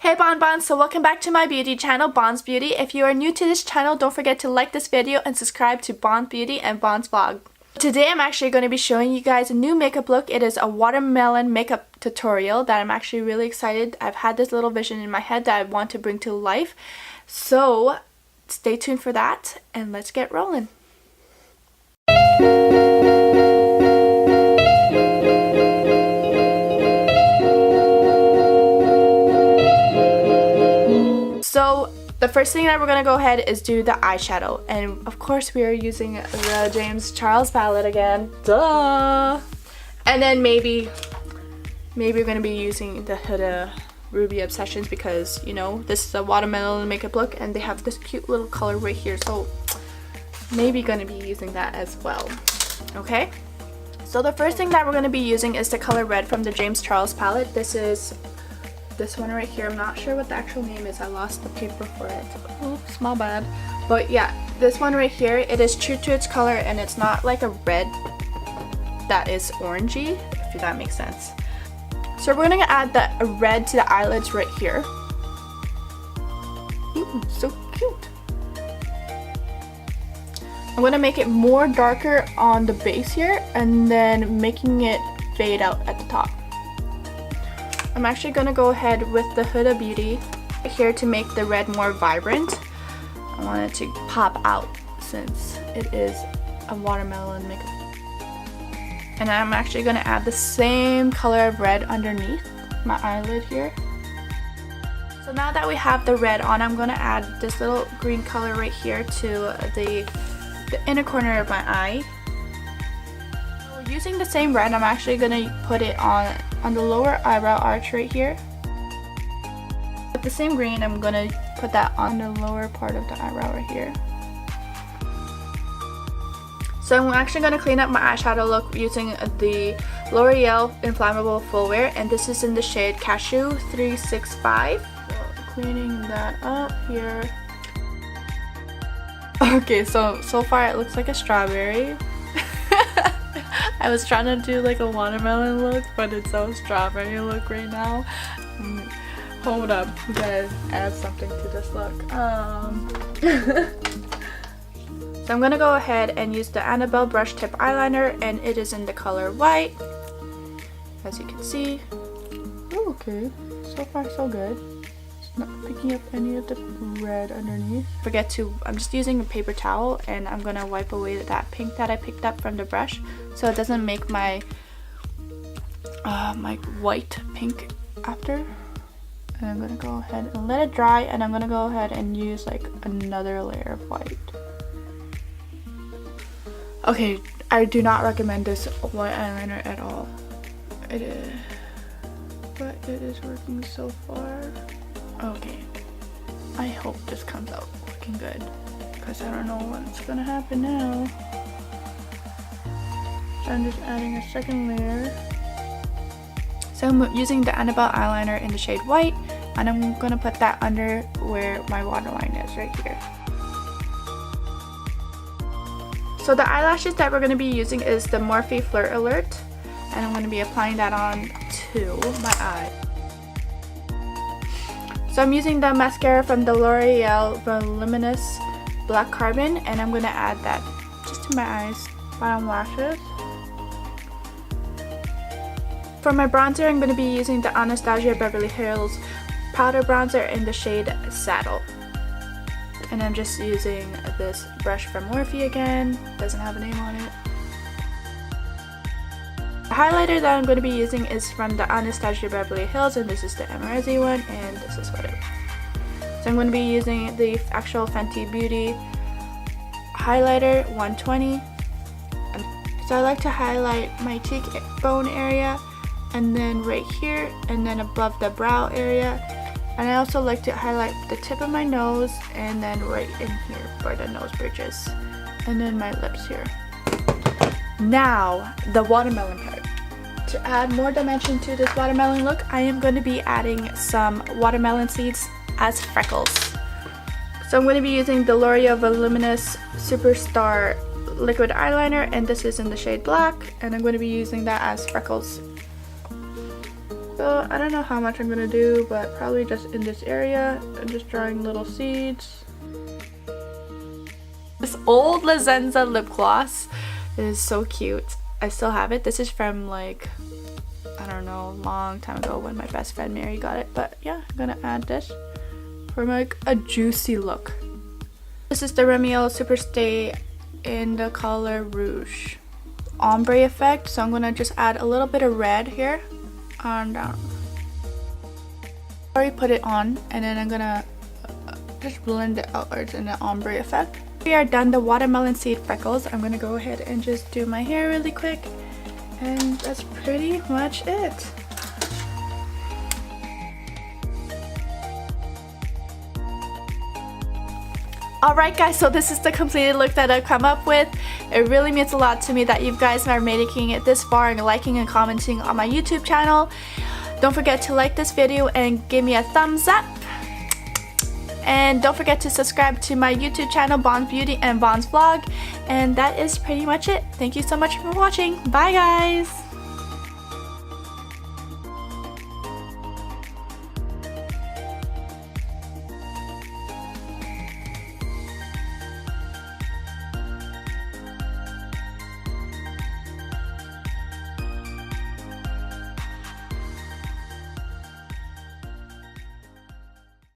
Hey Bonbons, so welcome back to my beauty channel, Bonnsbeauty. If you are new to this channel, don't forget to like this video and subscribe to Bonnsbeauty and Bon's Vlog. Today I'm actually going to be showing you guys a new makeup look. It is a watermelon makeup tutorial that I'm actually really excited. I've had this little vision in my head that I want to bring to life. So stay tuned for that and let's get rolling. So the first thing that we're going to go ahead is do the eyeshadow, and of course we are using the James Charles palette again, duh! And then maybe we're going to be using the Huda Ruby Obsessions because, you know, this is a watermelon makeup look and they have this cute little color right here, so maybe going to be using that as well. Okay, so the first thing that we're going to be using is the color Red from the James Charles palette. This is this one right here. I'm not sure what the actual name is. I lost the paper for it. Oops, my bad. But yeah, this one right here, it is true to its color and it's not like a red that is orangey, if that makes sense. So we're gonna add the red to the eyelids right here. Ooh, so cute. I'm gonna make it more darker on the base here and then making it fade out at the top. I'm actually going to go ahead with the Huda Beauty here to make the red more vibrant. I want it to pop out since it is a watermelon makeup. And I'm actually going to add the same color of red underneath my eyelid here. So now that we have the red on, I'm going to add this little green color right here to the inner corner of my eye. So using the same red, I'm actually going to put it on the lower eyebrow arch right here. With the same green, I'm gonna put that on the lower part of the eyebrow right here. So I'm actually gonna clean up my eyeshadow look using the L'Oreal Inflammable Full Wear, and this is in the shade Cashew 365. So cleaning that up here. Okay, so far it looks like a strawberry. I was trying to do like a watermelon look, but it's a strawberry look right now. Hold up, we gotta add something to this look. So I'm gonna go ahead and use the Annabelle brush tip eyeliner, and it is in the color white, as you can see. Oh, okay, so far so good. It's not picking up any of the red underneath. I'm just using a paper towel and I'm gonna wipe away that pink that I picked up from the brush so it doesn't make my my white pink after. And I'm gonna go ahead and let it dry, and I'm gonna go ahead and use like another layer of white. Okay, I do not recommend this white eyeliner at all. It is, but it is working so far. Okay, I hope this comes out looking good because I don't know what's gonna happen now. So I'm just adding a second layer. So I'm using the Annabelle eyeliner in the shade white, and I'm gonna put that under where my waterline is right here. So the eyelashes that we're gonna be using is the Morphe Flirt Alert, and I'm gonna be applying that on to my eye. So I'm using the mascara from the L'Oreal Voluminous Black Carbon, and I'm going to add that just to my eyes, bottom lashes. For my bronzer, I'm going to be using the Anastasia Beverly Hills Powder Bronzer in the shade Saddle. And I'm just using this brush from Morphe again, doesn't have a name on it. The highlighter that I'm going to be using is from the Anastasia Beverly Hills, and this is the Emerald one, and this is what it is. So I'm going to be using the actual Fenty Beauty highlighter 120. So I like to highlight my cheekbone area, and then right here, and then above the brow area. And I also like to highlight the tip of my nose, and then right in here for the nose bridges, and then my lips here. Now, the watermelon part. To add more dimension to this watermelon look, I am going to be adding some watermelon seeds as freckles. So I'm going to be using the L'Oreal Voluminous Superstar Liquid Eyeliner, and this is in the shade Black, and I'm going to be using that as freckles. So I don't know how much I'm gonna do, but probably just in this area. I'm just drawing little seeds. This old Lazenza lip gloss is so cute. I still have it. This is from like, I don't know, a long time ago when my best friend Mary got it. But yeah, I'm gonna add this for like a juicy look. This is the Remio Superstay in the color Rouge. Ombre effect, so I'm gonna just add a little bit of red here and down. I already put it on, and then I'm gonna just blend it outwards in the ombre effect. We are done the watermelon seed freckles. I'm gonna go ahead and just do my hair really quick, and that's pretty much it. Alright guys, so this is the completed look that I've come up with. It really means a lot to me that you guys are making it this far and liking and commenting on my YouTube channel. Don't forget to like this video and give me a thumbs up. And don't forget to subscribe to my YouTube channel, Bonnsbeauty and Bonns Vlog. And that is pretty much it. Thank you so much for watching. Bye guys!